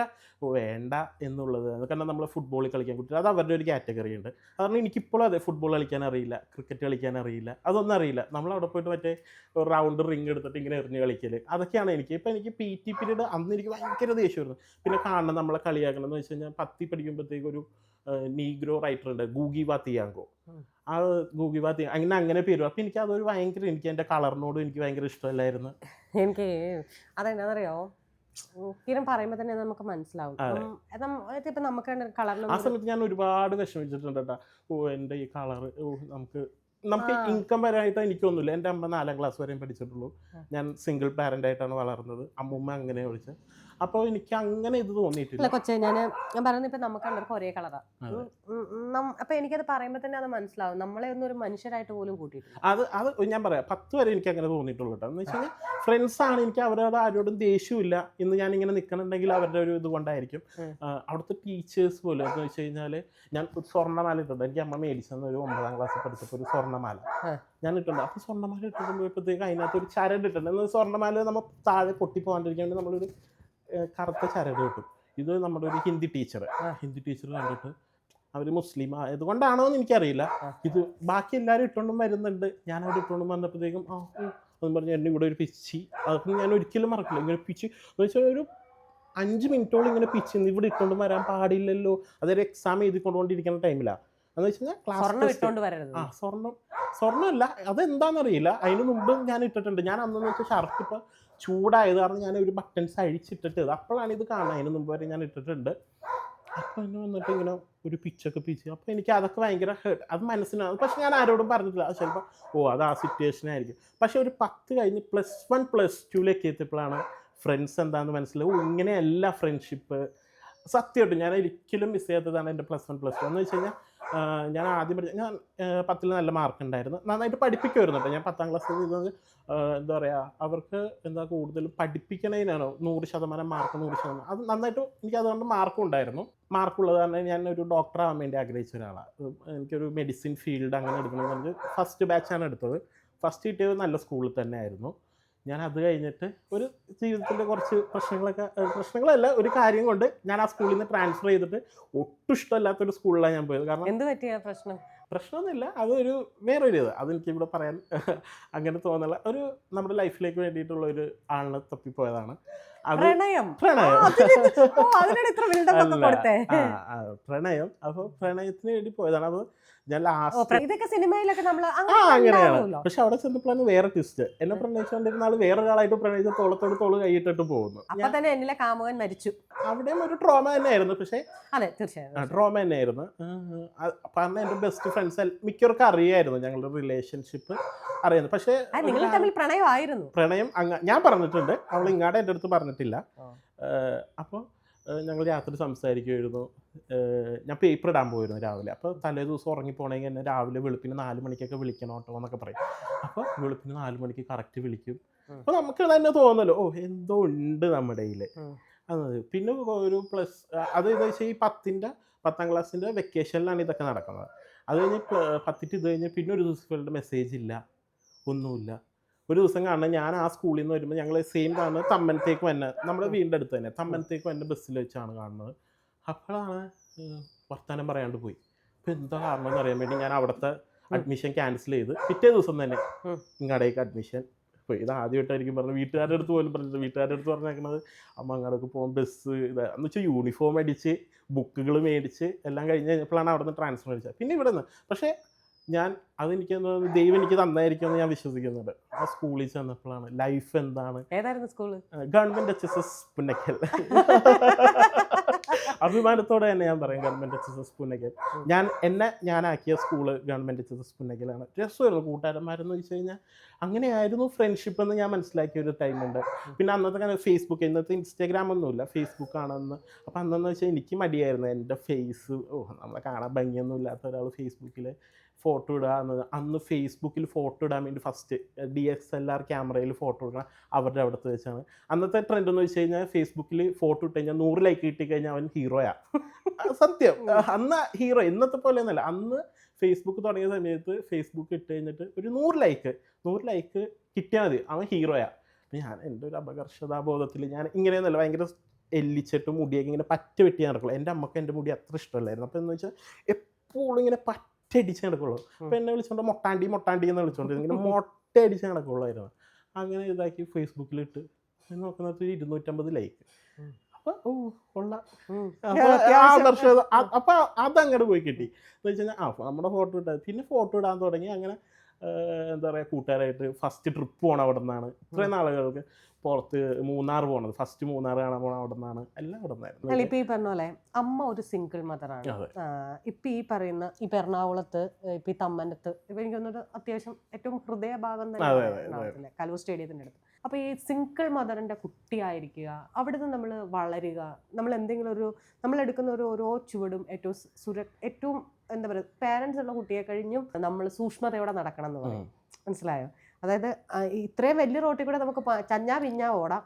വേണ്ട എന്നുള്ളത്. കാരണം നമ്മൾ ഫുട്ബോൾ കളിക്കാൻ കുട്ടികൾ അത് അവരുടെ ഒരു കാറ്റഗറി ഉണ്ട്. കാരണം എനിക്കിപ്പോഴും അതെ, ഫുട്ബോൾ കളിക്കാൻ അറിയില്ല, ക്രിക്കറ്റ് കളിക്കാൻ അറിയില്ല, അതൊന്നും അറിയില്ല. നമ്മളവിടെ പോയിട്ട് മറ്റേ റൗണ്ട് റിങ് എടുത്തിട്ട് ഇങ്ങനെ എറിഞ്ഞ് കളിക്കൽ അതൊക്കെയാണ് എനിക്ക്. ഇപ്പം എനിക്ക് പി ടി പീരീഡ് അന്ന് എനിക്ക് ഭയങ്കര ദേഷ്യമായിരുന്നു. പിന്നെ കാണണം നമ്മളെ കളിയാക്കണം എന്ന് വെച്ച് കഴിഞ്ഞാൽ 10ൽ പഠിക്കുമ്പോഴത്തേക്ക് ഒരു നീഗ്രോ റൈറ്റർ ഉണ്ട്, ഗൂഗി വാത്തിയാങ്കോ. ആ ഗൂഗി വാത്തി അങ്ങനെ പേര്. അപ്പം എനിക്ക് അതൊരു ഭയങ്കര, എനിക്ക് എൻ്റെ കളറിനോടും എനിക്ക് ഭയങ്കര ഇഷ്ടമല്ലായിരുന്നു. എനിക്ക് അതെന്നാന്നറിയോ, സ്ഥിരം പറയുമ്പോൾ തന്നെ നമുക്ക് മനസ്സിലാവും. ഇപ്പം നമുക്ക് കളറിന് ആ സമയത്ത് ഞാൻ ഒരുപാട് വിഷമിച്ചിട്ടുണ്ട് കേട്ടോ. എൻ്റെ ഈ കളറ് നമുക്ക് ഇൻകം വരാനായിട്ട് എനിക്കൊന്നുമില്ല. എൻ്റെ അമ്മ 4ാം ക്ലാസ് വരെയും പഠിച്ചിട്ടുള്ളൂ. ഞാൻ സിംഗിൾ പാരൻ്റ് ആയിട്ടാണ് വളർന്നത്. അമ്മൂമ്മ അങ്ങനെ വിളിച്ചത്. അപ്പോൾ എനിക്ക് അങ്ങനെ ഇത് തോന്നിയിട്ടില്ല. കൊച്ചേ ഞാൻ പറയുന്നത് ഇപ്പം നമുക്ക് എല്ലാവർക്കും ഒരേ കളറാണ്. അപ്പം എനിക്കത് പറയുമ്പോൾ തന്നെ അത് മനസ്സിലാവും. നമ്മളെ ഒന്നും ഒരു മനുഷ്യരായിട്ട് പോലും കൂട്ടിയിട്ടില്ല. അത് ഞാൻ പറയാം, 10 വരെ എനിക്ക് അങ്ങനെ തോന്നിയിട്ടുള്ളൂ കേട്ടോ. എന്ന് വെച്ച് കഴിഞ്ഞാൽ ഫ്രണ്ട്സാണ്, എനിക്ക് അവരോട് ആരോടും ദേഷ്യമില്ല. ഇന്ന് ഞാനിങ്ങനെ നിൽക്കണമെങ്കിൽ അവരുടെ ഒരു ഇത് കൊണ്ടായിരിക്കും. അവിടുത്തെ ടീച്ചേഴ്സ് പോലും എന്ന് വെച്ച് കഴിഞ്ഞാൽ ഞാൻ ഒരു സ്വർണ്ണമാല ഇട്ടുണ്ട്. എനിക്ക് അമ്മ മേടിച്ചെന്ന് ഒരു 9ാം ക്ലാസ്സിൽ പഠിച്ചപ്പോൾ ഒരു സ്വർണ്ണമാല ഞാൻ ഇട്ടുണ്ട്. അപ്പോൾ സ്വർണ്ണമാല ഇട്ടുമ്പോഴത്തേക്ക് അതിനകത്ത് ഒരു ചരട് ഇട്ടുണ്ട്. എന്നാൽ സ്വർണ്ണമാല നമ്മൾ താഴെ പൊട്ടിപ്പോകാണ്ടിരിക്കാൻ വേണ്ടി നമ്മളൊരു കറുത്ത ചരട് കിട്ടും. ഇത് നമ്മുടെ ഒരു ഹിന്ദി ടീച്ചർ കണ്ടിട്ട് അവർ മുസ്ലിം ആയതുകൊണ്ടാണോ എന്ന് എനിക്കറിയില്ല, ഇത് ബാക്കി എല്ലാവരും ഇട്ടുകൊണ്ടും വരുന്നുണ്ട്, ഞാൻ അവിടെ ഇട്ടുകൊണ്ടും വന്നപ്പോഴത്തേക്കും അതെന്ന് പറഞ്ഞാൽ എന്നെ ഇവിടെ ഒരു പിച്ചി. അതൊക്കെ ഞാൻ ഒരിക്കലും മറക്കില്ല. ഇങ്ങനെ പിച്ച് എന്ന് വെച്ചാൽ ഒരു 5 മിനിറ്റോളം ഇങ്ങനെ പിച്ച് ഇവിടെ ഇട്ടുകൊണ്ടും വരാൻ പാടില്ലല്ലോ. അതൊരു എക്സാം എഴുതിക്കൊണ്ടുകൊണ്ടിരിക്കുന്ന ടൈമിലാണ്. എന്ന് വെച്ച് കഴിഞ്ഞാൽ ക്ലാസ് സ്വർണ്ണമല്ല, അതെന്താണെന്നറിയില്ല. അതിന് മുമ്പ് ഞാൻ ഇട്ടിട്ടുണ്ട്. ഞാൻ അന്നെന്ന് വെച്ചാൽ ഷർട്ട് ഇപ്പോൾ ചൂടായത് കാരണം ഞാൻ ഒരു ബട്ടൺസ് അഴിച്ചിട്ടിട്ട് അപ്പോഴാണ് ഇത് കാണുന്നത്. അതിന് മുമ്പ് വരെ ഞാൻ ഇട്ടിട്ടുണ്ട്. അപ്പോൾ എന്നെ വന്നിട്ട് ഇങ്ങനെ ഒരു പിച്ചൊക്കെ പിച്ച്. അപ്പോൾ എനിക്ക് അതൊക്കെ ഭയങ്കര അത് മനസ്സിനാണ്. പക്ഷെ ഞാൻ ആരോടും പറഞ്ഞിട്ടില്ല. അത് ചിലപ്പോൾ അത് ആ സിറ്റുവേഷനായിരിക്കും. പക്ഷെ ഒരു 10 കഴിഞ്ഞ് +1 +2 എത്തിയപ്പോഴാണ് ഫ്രണ്ട്സ് എന്താണെന്ന് മനസ്സിലാവും. ഇങ്ങനെയല്ല ഫ്രണ്ട്ഷിപ്പ്. സത്യമായിട്ടും ഞാൻ ഒരിക്കലും മിസ് ചെയ്യാത്തതാണ് എൻ്റെ +1 +2 എന്ന് വെച്ച് കഴിഞ്ഞാൽ. ഞാൻ ആദ്യം ഞാൻ 10ൽ നല്ല മാർക്ക് ഉണ്ടായിരുന്നു, നന്നായിട്ട് പഠിപ്പിക്കുമായിരുന്നു കേട്ടോ. ഞാൻ 10ാം ക്ലാസ്സിൽ ഇത് എന്താ പറയുക അവർക്ക് കൂടുതലും പഠിപ്പിക്കണതിനാണോ 100% മാർക്ക് 100%. അത് നന്നായിട്ട് എനിക്ക് അതുകൊണ്ട് മാർക്കും ഉണ്ടായിരുന്നു. മാർക്കുള്ളത് കാരണം ഞാൻ ഒരു ഡോക്ടറാകാൻ വേണ്ടി ആഗ്രഹിച്ച ഒരാളാണ്. എനിക്കൊരു മെഡിസിൻ ഫീൽഡ് അങ്ങനെ എടുക്കണമെന്ന് പറഞ്ഞ് ഫസ്റ്റ് ബാച്ചാണ് എടുത്തത്. ഫസ്റ്റ് കിട്ടിയത് നല്ല സ്കൂളിൽ തന്നെ ആയിരുന്നു. ഞാൻ അത് കഴിഞ്ഞിട്ട് ഒരു ജീവിതത്തിൻ്റെ കുറച്ച് പ്രശ്നങ്ങളല്ല, ഒരു കാര്യം കൊണ്ട് ഞാൻ ആ സ്കൂളിൽ നിന്ന് ട്രാൻസ്ഫർ ചെയ്തിട്ട് ഒട്ടും ഇഷ്ടമല്ലാത്തൊരു സ്കൂളിലാണ് ഞാൻ പോയത്. കാരണം എന്ത് പറ്റിയ പ്രശ്നമൊന്നുമില്ല, അതൊരു വേറൊരു ഇത് അതെനിക്കിവിടെ പറയാൻ അങ്ങനെ തോന്നില്ല. നമ്മുടെ ലൈഫിലേക്ക് വേണ്ടിയിട്ടുള്ള ഒരു ആളിനെ തപ്പിപ്പോയതാണ്. പ്രണയം. അപ്പോൾ പ്രണയത്തിന് വേണ്ടി പോയതാണ്. അപ്പോൾ ഞാൻ അങ്ങനെയാണ്. പക്ഷെ അവിടെ ചെന്നപ്പോഴാണ് വേറെ ട്വിസ്റ്റ്. എന്നെ പ്രണയിച്ചുകൊണ്ടിരുന്ന ആൾ വേറൊരാളായിട്ട് പ്രണയിച്ച തോള് കൈയിട്ടിട്ട് പോകുന്നു. കാമുകൻ മരിച്ചു. അവിടെയും ഒരു ട്രോമ തന്നെയായിരുന്നു. പക്ഷേ ട്രോമ തന്നെയായിരുന്നു. കാരണം എൻ്റെ ബെസ്റ്റ് ഫ്രണ്ട്സ് മിക്കവർക്കും അറിയായിരുന്നു ഞങ്ങളുടെ റിലേഷൻഷിപ്പ് അറിയുന്നു. പക്ഷേ പ്രണയം ഞാൻ പറഞ്ഞിട്ടുണ്ട്, അവൾ ഇങ്ങാടെ എൻ്റെ അടുത്ത് പറഞ്ഞിട്ടില്ല. അപ്പോൾ ഞങ്ങൾ രാത്രി സംസാരിക്കുമായിരുന്നു. ഞാൻ പേപ്പർ ഇടാൻ പോയിരുന്നു രാവിലെ. അപ്പോൾ തലേ ദിവസം ഉറങ്ങിപ്പോണെങ്കിൽ എന്നെ രാവിലെ വെളുപ്പിന് 4 മണിക്കൊക്കെ വിളിക്കണം കേട്ടോ എന്നൊക്കെ പറയും. അപ്പോൾ വെളുപ്പിന് 4 മണിക്ക് കറക്റ്റ് വിളിക്കും. അപ്പോൾ നമുക്ക് തന്നെ തോന്നല്ലോ എന്തോ ഉണ്ട് നമ്മുടെ കയ്യിൽ. പിന്നെ ഒരു അത് എന്താ വെച്ചാൽ ഈ 10ാം ക്ലാസ്സിൻ്റെ വെക്കേഷനിലാണ് ഇതൊക്കെ നടക്കുന്നത്. അത് കഴിഞ്ഞ് 10 ഇത് കഴിഞ്ഞ് പിന്നെ ഒരു ദിവസം മെസ്സേജ് ഇല്ല, ഒന്നുമില്ല. ഒരു ദിവസം കാണുന്നത് ഞാൻ ആ സ്കൂളിൽ നിന്ന് വരുമ്പോൾ ഞങ്ങൾ സെയിം കാണുന്നത് തമ്മനത്തേക്ക് വന്നെ, നമ്മുടെ വീടിൻ്റെ അടുത്ത് തന്നെ തമ്മനത്തേക്ക് വന്നെ ബസ്സിൽ വെച്ചാണ് കാണുന്നത്. അപ്പോഴാണ് വർത്തമാനം പറയാണ്ട് പോയി. അപ്പോൾ എന്താ കാരണം എന്ന് അറിയാൻ വേണ്ടി ഞാൻ അവിടുത്തെ അഡ്മിഷൻ ക്യാൻസൽ ചെയ്ത് പിറ്റേ ദിവസം തന്നെ ഇങ്ങടേക്ക് അഡ്മിഷൻ പോയി. ഇത് ആദ്യമായിട്ടായിരിക്കും പറഞ്ഞത്. വീട്ടുകാരുടെ അടുത്ത് പോലും പറഞ്ഞിട്ട്, വീട്ടുകാരുടെ അടുത്ത് പറഞ്ഞേക്കുന്നത് അമ്മ അങ്ങോട്ടൊക്കെ പോകും ബസ് എന്ന് വെച്ചാൽ യൂണിഫോം അടിച്ച് ബുക്കുകൾ മേടിച്ച് എല്ലാം കഴിഞ്ഞ് കഴിഞ്ഞപ്പോഴാണ് അവിടെ നിന്ന് ട്രാൻസ്ഫർ അടിച്ചത്. പിന്നെ ഇവിടെ നിന്ന് പക്ഷേ ഞാൻ അതെനിക്ക് ദൈവം എനിക്ക് തന്നായിരിക്കുമെന്ന് ഞാൻ വിശ്വസിക്കുന്നുണ്ട്. ആ സ്കൂളിൽ ചെന്നപ്പോഴാണ് ലൈഫ് എന്താണ്. ഏതായിരുന്നു സ്കൂള്? Government HSS Punnakkal. അഭിമാനത്തോടെ തന്നെ ഞാൻ പറയും ഗവൺമെന്റ് HSS പുന്നക്കൽ. ഞാനാക്കിയ സ്കൂള് ഗവൺമെന്റ് HSS പുന്നക്കലാണ്. രസമായിരുന്നു കൂട്ടുകാരന്മാരെന്ന് വെച്ച് കഴിഞ്ഞാൽ. അങ്ങനെയായിരുന്നു ഫ്രണ്ട്ഷിപ്പ് എന്ന് ഞാൻ മനസ്സിലാക്കിയ ഒരു ടൈമുണ്ട്. പിന്നെ അന്നത്തെ കാലം ഫേസ്ബുക്ക്, ഇന്നത്തെ ഇൻസ്റ്റാഗ്രാം ഒന്നുമില്ല, ഫേസ്ബുക്ക് ആണെന്ന്. അപ്പം അന്നെന്ന് വെച്ചാൽ എനിക്ക് മടിയായിരുന്നു എൻ്റെ ഫേസ്, നമ്മളെ കാണാൻ ഭംഗിയൊന്നും ഇല്ലാത്ത ഒരാൾ ഫേസ്ബുക്കിൽ ഫോട്ടോ ഇടുക. അന്ന് ഫേസ്ബുക്കിൽ ഫോട്ടോ ഇടാൻ വേണ്ടി ഫസ്റ്റ് DSLR ക്യാമറയിൽ ഫോട്ടോ എടുക്കണം അവരുടെ അവിടുത്തെ വെച്ചാണ്. അന്നത്തെ ട്രെൻഡ് എന്ന് വെച്ച് കഴിഞ്ഞാൽ ഫേസ്ബുക്കിൽ ഫോട്ടോ ഇട്ട് കഴിഞ്ഞാൽ 100 ലൈക്ക് കിട്ടിക്കഴിഞ്ഞാൽ അവൻ ഹീറോയാ. സത്യം. അന്ന് ഹീറോ, ഇന്നത്തെ പോലെ ഒന്നല്ല. അന്ന് ഫേസ്ബുക്ക് തുടങ്ങിയ സമയത്ത് ഫേസ്ബുക്ക് ഇട്ട് കഴിഞ്ഞിട്ട് ഒരു 100 ലൈക്ക് കിട്ടിയാൽ മതി, അവൻ ഹീറോയാ. അപ്പം ഞാൻ എൻ്റെ ഒരു അപകർഷതാബോധത്തിൽ ഞാൻ ഇങ്ങനെയൊന്നുമല്ല, ഭയങ്കര എല്ലിച്ചിട്ട് മുടിയൊക്കെ ഇങ്ങനെ പറ്റ വെട്ടി നടക്കുള്ളൂ. എൻ്റെ അമ്മക്ക് എൻ്റെ മുടി അത്ര ഇഷ്ടമല്ലായിരുന്നു. അപ്പം എന്ന് വെച്ചാൽ എപ്പോഴും ഇങ്ങനെ അടിച്ച് നടക്കുള്ളൂ. അപ്പോൾ എന്നെ വിളിച്ചോണ്ട് മൊട്ടാണ്ടി എന്ന് വിളിച്ചോണ്ട് ഇങ്ങനെ മൊട്ട അടിച്ച് നടക്കുള്ളായിരുന്നു. അങ്ങനെ ഇതാക്കി ഫേസ്ബുക്കിലിട്ട് നോക്കുന്നത് 250 ലൈക്ക്. അപ്പോൾ കൊള്ളാം. അപ്പോൾ അതങ്ങോട്ട് പോയി കിട്ടി എന്ന് വെച്ച് കഴിഞ്ഞാൽ നമ്മുടെ ഫോട്ടോ ഇട്ടാൽ പിന്നെ ഫോട്ടോ ഇടാൻ തുടങ്ങി. അങ്ങനെ എന്താ പറയുക, കൂട്ടുകാരായിട്ട് ഫസ്റ്റ് ട്രിപ്പ് പോകണം അവിടെ നിന്നാണ്. ഇത്രയും നാളുകൾക്ക് പുറത്ത് മൂന്നാർ പോകണത്, ഫസ്റ്റ് മൂന്നാർ കാണാൻ പോകണം അവിടെ നിന്നാണ്. എല്ലാം അവിടെ നിന്നായിരുന്നു. ഇപ്പൊ ഈ പറഞ്ഞ പോലെ അമ്മ ഒരു സിംഗിൾ മദറാണ്. ഇപ്പൊ ഈ പറയുന്ന ഇപ്പൊ എറണാകുളത്ത്, ഇപ്പൊ ഈ തമ്മനത്ത്, ഇപ്പൊ എനിക്ക് തോന്നുന്നത് അത്യാവശ്യം ഏറ്റവും ഹൃദയഭാഗം തന്നെ കലൂർ സ്റ്റേഡിയത്തിന്റെ അടുത്ത്. അപ്പൊ ഈ സിംഗിൾ മദറിന്റെ കുട്ടിയായിരിക്കുക, അവിടുന്ന് നമ്മൾ വളരുക, നമ്മൾ എന്തെങ്കിലും നമ്മൾ എടുക്കുന്ന ഓരോ ചുവടും ഏറ്റവും എന്താ പറയുക, പാരന്റ്സ് ഉള്ള കുട്ടിയെ കഴിഞ്ഞും നമ്മൾ സൂക്ഷ്മതയോടെ നടക്കണം എന്ന് പറയും. മനസ്സിലായോ? അതായത് ഇത്രയും വലിയ റോട്ടിൽ കൂടെ നമുക്ക് ചഞ്ഞാ പിഞ്ഞാ ഓടാം.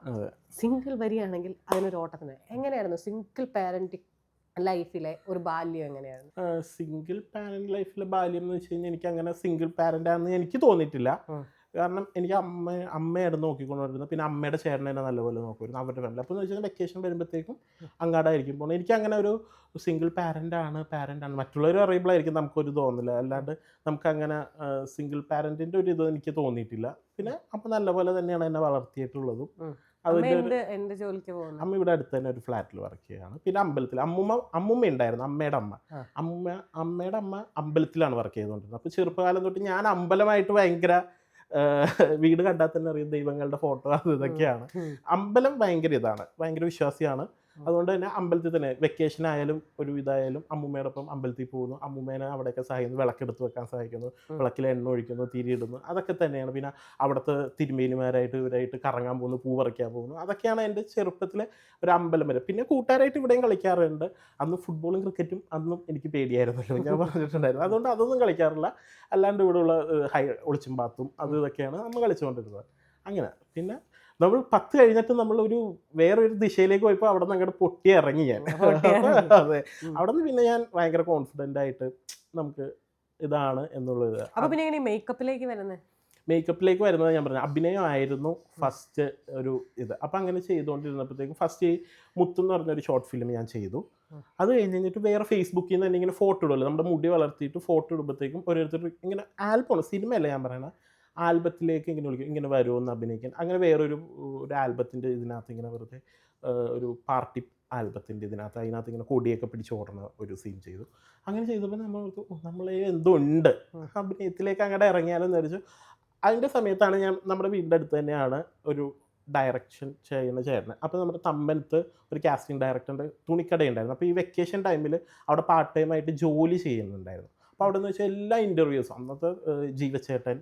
സിംഗിൾ വരികയാണെങ്കിൽ അതിനൊരു ഓട്ടത്തിന് എങ്ങനെയായിരുന്നു സിംഗിൾ പാരന്റ് ലൈഫിലെ ഒരു ബാല്യം എങ്ങനെയായിരുന്നു? സിംഗിൾ പാരന്റ് ലൈഫിലെ ബാല്യം എന്ന് വെച്ച് കഴിഞ്ഞാൽ എനിക്ക് അങ്ങനെ സിംഗിൾ പാരന്റ് ആണെന്ന് എനിക്ക് തോന്നിയിട്ടില്ല. കാരണം എനിക്ക് അമ്മയായിരുന്നു നോക്കിക്കൊണ്ടിരുന്നത്. പിന്നെ അമ്മയുടെ ചേട്ടനെ നല്ലപോലെ നോക്കുമായിരുന്നു അവരുടെ ഫാമിലി. അപ്പോൾ എന്ന് വെച്ചാൽ വെക്കേഷൻ വരുമ്പോഴത്തേക്കും അങ്ങാടായിരിക്കും പോകുന്നത്. എനിക്ക് അങ്ങനെ ഒരു സിംഗിൾ പാരൻ്റാണ് മറ്റുള്ളവർ അറിയുമ്പോഴായിരിക്കും നമുക്കൊരു തോന്നില്ല. അല്ലാണ്ട് നമുക്കങ്ങനെ സിംഗിൾ പാരൻറ്റിൻ്റെ ഒരു ഇത് എനിക്ക് തോന്നിയിട്ടില്ല. പിന്നെ അപ്പം നല്ലപോലെ തന്നെയാണ് എന്നെ വളർത്തിയിട്ടുള്ളതും. അമ്മ ഇവിടെ അടുത്ത് തന്നെ ഒരു ഫ്ലാറ്റിൽ വർക്ക് ചെയ്യുകയാണ്. പിന്നെ അമ്പലത്തിൽ അമ്മുമ്മ ഉണ്ടായിരുന്നു, അമ്മയുടെ അമ്മ അമ്പലത്തിലാണ് വർക്ക് ചെയ്തുകൊണ്ടിരുന്നത്. അപ്പോൾ ചെറുപ്പകാലം തൊട്ട് ഞാൻ അമ്പലമായിട്ട് ഭയങ്കര വീട് കണ്ടാൽ തന്നെ അറിയും ദൈവങ്ങളുടെ ഫോട്ടോ അത് ഇതൊക്കെയാണ്. അമ്പലം ഭയങ്കര വിശ്വാസിയാണ്. അതുകൊണ്ട് തന്നെ അമ്പലത്തിൽ തന്നെ വെക്കേഷൻ ആയാലും ഒരു ഇതായാലും അമ്മൂമ്മയോടൊപ്പം അമ്പലത്തിൽ പോകുന്നു. അമ്മൂമ്മേനെ അവിടെയൊക്കെ സഹായിക്കുന്നു, വിളക്കെടുത്ത് വെക്കാൻ സഹായിക്കുന്നു, വിളക്കിൽ എണ്ണ ഒഴിക്കുന്നു, തിരിയിടുന്നു, അതൊക്കെ തന്നെയാണ്. പിന്നെ അവിടുത്തെ തിരുമേനിമാരായിട്ട് ഇവരായിട്ട് കറങ്ങാൻ പോകുന്നു, പൂ പറിക്കാൻ പോകുന്നു, അതൊക്കെയാണ് എൻ്റെ ചെറുപ്പത്തിലെ ഒരു അമ്പലം വരെ. പിന്നെ കൂട്ടുകാരായിട്ട് ഇവിടെയും കളിക്കാറുണ്ട്. അന്ന് ഫുട്ബോളും ക്രിക്കറ്റും അന്നും എനിക്ക് പേടിയായിരുന്നല്ലോ, ഞാൻ പറഞ്ഞിട്ടുണ്ടായിരുന്നു. അതുകൊണ്ട് അതൊന്നും കളിക്കാറില്ല. അല്ലാണ്ട് ഇവിടെയുള്ള ഒളിച്ചും പാത്തും അത് ഇതൊക്കെയാണ് നമ്മൾ കളിച്ചുകൊണ്ടിരുന്നത്. അങ്ങനെ പിന്നെ നമ്മൾ 10 കഴിഞ്ഞിട്ട് നമ്മളൊരു വേറൊരു ദിശയിലേക്ക് പോയപ്പോൾ അവിടെ നിന്ന് അങ്ങോട്ട് പൊട്ടി ഇറങ്ങി ഞാൻ. അതെ, അവിടെ നിന്ന് പിന്നെ ഞാൻ ഭയങ്കര കോൺഫിഡൻ്റ് ആയിട്ട് നമുക്ക് ഇതാണ് എന്നുള്ളത്. അപ്പോൾ പിന്നെ എങ്ങനെ മേക്കപ്പിലേക്ക് വരുന്നത് ഞാൻ പറഞ്ഞു അഭിനയമായിരുന്നു ഫസ്റ്റ് ഒരു ഇത്. അപ്പം അങ്ങനെ ചെയ്തുകൊണ്ടിരുന്നപ്പോഴത്തേക്കും ഫസ്റ്റ് മുത്ത് എന്ന് പറഞ്ഞൊരു ഷോർട്ട് ഫിലിം ഞാൻ ചെയ്തു. അത് കഴിഞ്ഞിട്ട് വേറെ ഫേസ്ബുക്കിൽ നിന്ന് തന്നെ ഇങ്ങനെ ഫോട്ടോ ഇടുമല്ലോ, നമ്മുടെ മുടി വളർത്തിയിട്ട് ഫോട്ടോ ഇടുമ്പോഴത്തേക്കും ഓരോരുത്തർ ഇങ്ങനെ ആൽബമാണ്, സിനിമയല്ല ഞാൻ പറയണത്, ആൽബത്തിലേക്ക് ഇങ്ങനെ വിളിക്കും, ഇങ്ങനെ വരുമെന്ന് അഭിനയിക്കാൻ. അങ്ങനെ വേറൊരു ആൽബത്തിൻ്റെ ഇതിനകത്ത് ഇങ്ങനെ വെറുതെ ഒരു പാർട്ടി ആൽബത്തിൻ്റെ അതിനകത്ത് ഇങ്ങനെ കൊടിയൊക്കെ പിടിച്ച് ഓടുന്ന ഒരു സീൻ ചെയ്തു. അങ്ങനെ ചെയ്തപ്പോൾ നമ്മളെ എന്തുണ്ട് അഭിനയത്തിലേക്ക് അങ്ങോട്ട് ഇറങ്ങിയാലെന്ന് വിചാരിച്ചു. അതിൻ്റെ സമയത്താണ് നമ്മുടെ വീടിൻ്റെ അടുത്ത് തന്നെയാണ് ഒരു ഡയറക്ഷൻ ചെയ്യുന്ന ചേട്ടൻ. അപ്പോൾ നമ്മുടെ തമ്പനത്ത് ഒരു കാസ്റ്റിംഗ് ഡയറക്ടറിൻ്റെ തുണിക്കടയുണ്ടായിരുന്നു. അപ്പോൾ ഈ വെക്കേഷൻ ടൈമിൽ അവിടെ പാർട്ട് ടൈം ആയിട്ട് ജോലി ചെയ്യുന്നുണ്ടായിരുന്നു. അപ്പോൾ അവിടെ നിന്ന് വെച്ചാൽ എല്ലാ ഇൻ്റർവ്യൂസും അന്നത്തെ ജീവച്ചേട്ടൻ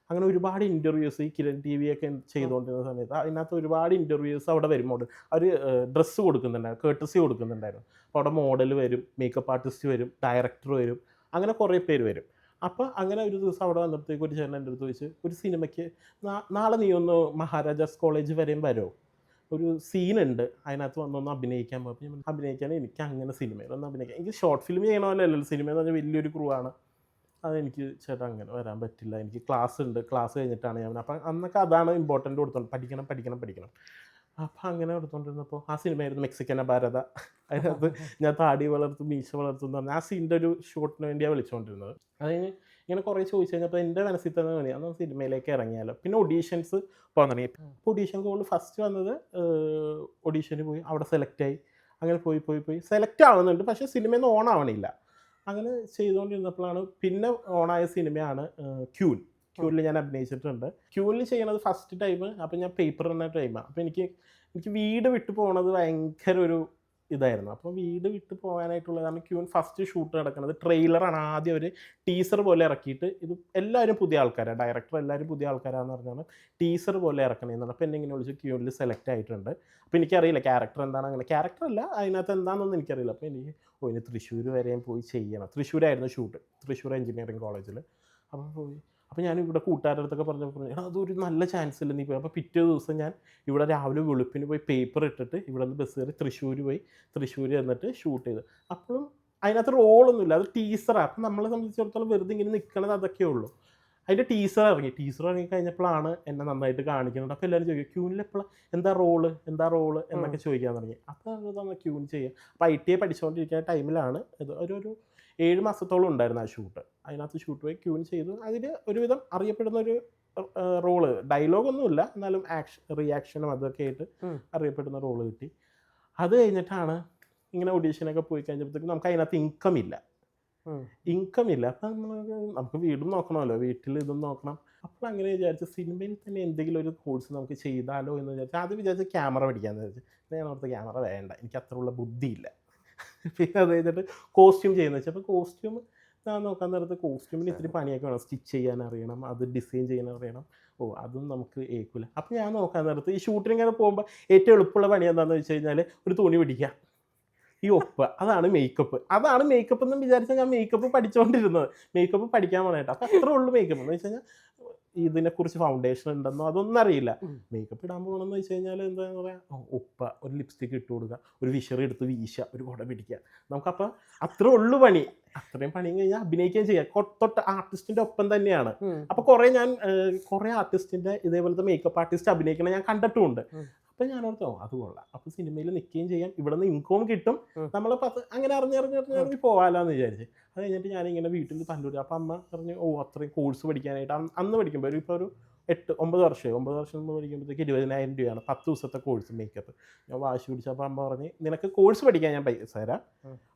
അങ്ങനെ ഒരുപാട് ഇൻ്റർവ്യൂസ് ഈ കിരൺ TV ഒക്കെ ചെയ്തുകൊണ്ടിരുന്ന സമയത്ത് അതിനകത്ത് ഒരുപാട് ഇൻ്റർവ്യൂസ് അവിടെ വരുമ്പോൾ അവർ ഡ്രസ്സ് കൊടുക്കുന്നുണ്ടായിരുന്നു, കേർട്ടസി കൊടുക്കുന്നുണ്ടായിരുന്നു. അപ്പോൾ അവിടെ മോഡൽ വരും, മേക്കപ്പ് ആർട്ടിസ്റ്റ് വരും, ഡയറക്ടർ വരും, അങ്ങനെ കുറേ പേര് വരും. അപ്പോൾ അങ്ങനെ ഒരു ദിവസം അവിടെ വന്നപ്പോഴത്തേക്ക് ഒരു ചേട്ടൻ എൻ്റെ അടുത്ത് ചോദിച്ച്, ഒരു സിനിമയ്ക്ക് നാളെ നീ ഒന്ന് മഹാരാജാസ് കോളേജ് വരെയും വരുമോ, ഒരു സീനുണ്ട്, അതിനകത്ത് വന്നൊന്ന് അഭിനയിക്കാൻ പോയപ്പോൾ ഞാൻ അഭിനയിക്കാൻ എനിക്ക് അങ്ങനെ സിനിമയിലൊന്നും അഭിനയിക്കാം, എനിക്ക് ഷോർട്ട് ഫിലിം ചെയ്യണ പോലെ അല്ലല്ലോ, സിനിമ എന്ന് പറഞ്ഞാൽ വലിയൊരു ക്രൂ ആണ്, അതെനിക്ക് ചേട്ടാ അങ്ങനെ വരാൻ പറ്റില്ല, എനിക്ക് ക്ലാസ് ഉണ്ട്, ക്ലാസ് കഴിഞ്ഞിട്ടാണ് ഞാൻ. അപ്പം അന്നൊക്കെ അതാണ് ഇമ്പോർട്ടൻ്റ് കൊടുത്തോണ്ട് പഠിക്കണം. അപ്പം അങ്ങനെ കൊടുത്തോണ്ടിരുന്നപ്പോൾ ആ സിനിമയായിരുന്നു മെക്സിക്കൻ ഭാരത. അതിനകത്ത് ഞാൻ താടി വളർത്തും മീശ വളർത്തും എന്ന് പറഞ്ഞാൽ ആ സീൻ്റെ ഒരു ഷൂട്ടിന് വേണ്ടിയാണ് വിളിച്ചുകൊണ്ടിരുന്നത്. അതിന് ഇങ്ങനെ കുറേ ചോദിച്ചു കഴിഞ്ഞപ്പോൾ എൻ്റെ മനസ്സിൽ തന്നെ തോന്നി അന്ന് സിനിമയിലേക്ക് ഇറങ്ങിയാലോ. പിന്നെ ഒഡീഷൻസ് പോകാൻ തുടങ്ങി. അപ്പോൾ ഒഡീഷൻ കോൾ ഫസ്റ്റ് വന്നത് ഒഡീഷന് പോയി, അവിടെ സെലക്റ്റായി, അങ്ങനെ പോയി സെലക്ട് ആവുന്നുണ്ട്, പക്ഷേ സിനിമയിൽ നിന്ന് ഓൺ ആവണില്ല. അങ്ങനെ ചെയ്തുകൊണ്ടിരുന്നപ്പോഴാണ് പിന്നെ ഓണായ സിനിമയാണ് ക്യൂനിൽ ഞാൻ അഭിനയിച്ചിട്ടുണ്ട്. ക്യൂനിൽ ചെയ്യണത് ഫസ്റ്റ് ടൈം. അപ്പം ഞാൻ പേപ്പർ എന്ന ടൈമാണ്. അപ്പോൾ എനിക്ക് വീട് വിട്ട് പോകണത് ഭയങ്കര ഒരു ഇതായിരുന്നു. അപ്പോൾ വീട് വിട്ട് പോകാനായിട്ടുള്ളതാണ് ക്യൂൻ ഫസ്റ്റ് ഷൂട്ട് നടക്കുന്നത്. ട്രെയിലറാണ് ആദ്യം ഒരു ടീസർ പോലെ ഇറക്കിയിട്ട്, ഇത് എല്ലാവരും പുതിയ ആൾക്കാരാണ്, ഡയറക്ടർ എല്ലാവരും പുതിയ ആൾക്കാരാന്ന് പറഞ്ഞാണ് ടീസർ പോലെ ഇറക്കണേന്നാണ്. അപ്പോൾ എന്നെ ഇങ്ങനെ വിളിച്ച് ക്യൂനിൽ സെലക്ട് ആയിട്ടുണ്ട്. അപ്പോൾ എനിക്കറിയില്ല ക്യാരക്ടർ എന്താണ്, അങ്ങനെ ക്യാരക്ടറല്ല അതിനകത്ത് എന്താണെന്നൊന്നും എനിക്കറിയില്ല. അപ്പോൾ എനിക്ക് ഇനി തൃശ്ശൂർ വരെയും പോയി ചെയ്യണം. തൃശ്ശൂരായിരുന്നു ഷൂട്ട്, തൃശ്ശൂർ എഞ്ചിനീയറിംഗ് കോളേജിൽ. അപ്പോൾ പോയി, അപ്പോൾ ഞാൻ ഇവിടെ കൂട്ടുകാരുടെ അടുത്തൊക്കെ പറഞ്ഞപ്പോൾ എടാ അതൊരു നല്ല ചാൻസ് ഇല്ല നീ പോയി. അപ്പോൾ പിറ്റേ ദിവസം ഞാൻ ഇവിടെ രാവിലെ വെളുപ്പിന് പോയി പേപ്പർ ഇട്ടിട്ട് ഇവിടെ നിന്ന് ബസ് കയറി തൃശ്ശൂർ പോയി, തൃശ്ശൂർ എന്നിട്ട് ഷൂട്ട് ചെയ്ത്. അപ്പോഴും അതിനകത്ത് റോളൊന്നുമില്ല, അത് ടീസറാണ്. അപ്പം നമ്മളെ സംബന്ധിച്ചിടത്തോളം വെറുതെ ഇങ്ങനെ നിൽക്കണത് അതൊക്കെ ഉള്ളൂ. അതിൻ്റെ ടീസർ ഇറങ്ങി കഴിഞ്ഞപ്പോഴാണ് എന്നെ നന്നായിട്ട് കാണിക്കുന്നത്. അപ്പോൾ എല്ലാവരും ചോദിക്കും ക്യൂനിൽ എപ്പോഴാണ് എന്താ റോള് എന്നൊക്കെ ചോദിക്കാൻ തുടങ്ങി. അപ്പോൾ നമ്മൾ ക്യൂൻ ചെയ്യുക. അപ്പോൾ ITA പഠിച്ചുകൊണ്ടിരിക്കുന്ന ടൈമിലാണ് ഇത്. ഒരു 7 മാസത്തോളം ഉണ്ടായിരുന്നു ആ ഷൂട്ട്. അതിനകത്ത് ഷൂട്ട് പോയി ക്യൂൻ ചെയ്തു. അതിൽ ഒരുവിധം അറിയപ്പെടുന്ന ഒരു റോള്, ഡയലോഗൊന്നുമില്ല എന്നാലും റിയാക്ഷനും അതൊക്കെ ആയിട്ട് അറിയപ്പെടുന്ന റോള് കിട്ടി. അത് കഴിഞ്ഞിട്ടാണ് ഇങ്ങനെ ഓഡീഷനൊക്കെ പോയി കഴിഞ്ഞപ്പോഴത്തേക്കും നമുക്ക് അതിനകത്ത് ഇൻകം ഇല്ല. അപ്പം നമുക്ക് വീടും നോക്കണമല്ലോ, വീട്ടിൽ ഇതും നോക്കണം. അപ്പോൾ അങ്ങനെ വിചാരിച്ചു സിനിമയിൽ തന്നെ എന്തെങ്കിലും ഒരു കോഴ്സ് നമുക്ക് ചെയ്താലോ എന്ന് വിചാരിച്ചു. ആദ്യം വിചാരിച്ച് ക്യാമറ പഠിക്കാമെന്ന് വിചാരിച്ചു. ഞാൻ ഓർത്ത് ക്യാമറ വേണ്ട, എനിക്ക് അത്രയുള്ള ബുദ്ധിയില്ല. പിന്നെ അത് കഴിഞ്ഞിട്ട് കോസ്റ്റ്യൂം ചെയ്യുന്നത് വെച്ചാൽ, അപ്പോൾ കോസ്റ്റ്യൂം ഞാൻ നോക്കാൻ നേരത്ത് കോസ്റ്റ്യൂമിന് ഇത്തിരി പണിയൊക്കെ വേണം, സ്റ്റിച്ച് ചെയ്യാൻ അറിയണം, അത് ഡിസൈൻ ചെയ്യാൻ അറിയണം. അതും നമുക്ക് ഏൽക്കില്ല. അപ്പോൾ ഞാൻ നോക്കാൻ നേരത്ത് ഈ ഷൂട്ടിങ്ങിങ്ങനെ പോകുമ്പോൾ ഏറ്റവും എളുപ്പമുള്ള പണി എന്താണെന്ന് വെച്ച് കഴിഞ്ഞാൽ ഒരു തുണി പിടിക്കുക, ഈ ഒപ്പ്, അതാണ് മേക്കപ്പ് എന്ന് വിചാരിച്ചാൽ ഞാൻ മേക്കപ്പ് പഠിച്ചുകൊണ്ടിരുന്നത്. മേക്കപ്പ് പഠിക്കാൻ പോകണേട്ടോ. അപ്പോൾ അത്രേ ഉള്ളൂ മേക്കപ്പ് എന്ന് വെച്ച് കഴിഞ്ഞാൽ. ഇതിനെക്കുറിച്ച് ഫൗണ്ടേഷൻ ഉണ്ടെന്നോ അതൊന്നും അറിയില്ല. മേക്കപ്പ് ഇടാൻ പോകണമെന്ന് വെച്ച് കഴിഞ്ഞാൽ എന്താ പറയുക, ഉപ്പ, ഒരു ലിപ്സ്റ്റിക്ക് ഇട്ട് കൊടുക്കുക, ഒരു വിഷർ എടുത്ത് വീശുക, ഒരു കുട പിടിക്കുക. നമുക്കപ്പോൾ അത്രേ ഉള്ളൂ പണി. അത്രയും പണി കഴിഞ്ഞാൽ അഭിനയിക്കുകയും ചെയ്യുക. തൊട്ട് ആർട്ടിസ്റ്റിൻ്റെ ഒപ്പം തന്നെയാണ്. അപ്പോൾ കുറേ ആർട്ടിസ്റ്റിൻ്റെ ഇതേപോലത്തെ മേക്കപ്പ് ആർട്ടിസ്റ്റ് അഭിനയിക്കണ ഞാൻ കണ്ടിട്ടുമുണ്ട്. അപ്പം ഞാൻ ഓർത്തോ അത് കൊള്ളാം, അപ്പോൾ സിനിമയിൽ നിൽക്കുകയും ചെയ്യാം, ഇവിടെ നിന്ന് ഇൻകം കിട്ടും, നമ്മൾ അങ്ങനെ അറിഞ്ഞ് പോകാമല്ലോ വിചാരിച്ച്. അത് കഴിഞ്ഞിട്ട് ഞാനിങ്ങനെ വീട്ടിൽ തല്ലൂരി. അപ്പം അമ്മ പറഞ്ഞു അത്രയും കോഴ്സ് പഠിക്കാനായിട്ട് അന്ന് പഠിക്കുമ്പോൾ ഇപ്പോൾ ഒരു 9 വർഷം മുമ്പ് പഠിക്കുമ്പോഴത്തേക്ക് 20,000 രൂപയാണ് 10 ദിവസത്തെ കോഴ്സ് മേക്കപ്പ്. ഞാൻ വാശി പിടിച്ചപ്പോൾ അമ്മ പറഞ്ഞ് നിനക്ക് കോഴ്സ് പഠിക്കാൻ ഞാൻ പൈസ തരാം,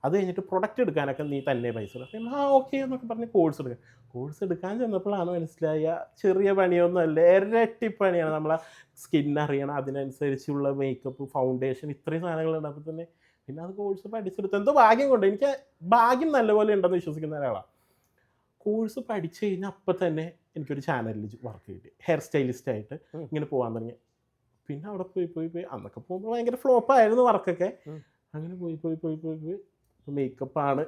അത് കഴിഞ്ഞിട്ട് പ്രൊഡക്റ്റ് എടുക്കാനൊക്കെ നീ തന്നെ പൈസ തരാം. ഓക്കെ എന്നൊക്കെ പറഞ്ഞ് കോഴ്സ് എടുക്കാൻ ചെന്നപ്പോഴാണ് മനസ്സിലായ ചെറിയ പണിയൊന്നും അല്ല, ഇരട്ടി പണിയാണ്. നമ്മളെ സ്കിൻ അറിയണം, അതിനനുസരിച്ചുള്ള മേക്കപ്പ്, ഫൗണ്ടേഷൻ, ഇത്രയും സാധനങ്ങളുണ്ട്. അപ്പോൾ തന്നെ പിന്നെ അത് കോഴ്സ് പഠിച്ചെടുത്ത് എന്തോ ഭാഗ്യം കൊണ്ട്, എനിക്ക് ഭാഗ്യം നല്ലപോലെ ഉണ്ടെന്ന് വിശ്വസിക്കുന്ന ഒരാളാണ്. കോഴ്സ് പഠിച്ചു കഴിഞ്ഞാൽ അപ്പം തന്നെ എനിക്കൊരു ചാനലിൽ വർക്ക് കിട്ടി, ഹെയർ സ്റ്റൈലിസ്റ്റായിട്ട് ഇങ്ങനെ പോകാൻ തുടങ്ങി. പിന്നെ അവിടെ പോയി അന്നൊക്കെ പോകുമ്പോൾ ഭയങ്കര ഫ്ലോപ്പായിരുന്നു വർക്കൊക്കെ. അങ്ങനെ പോയി മേക്കപ്പാണ്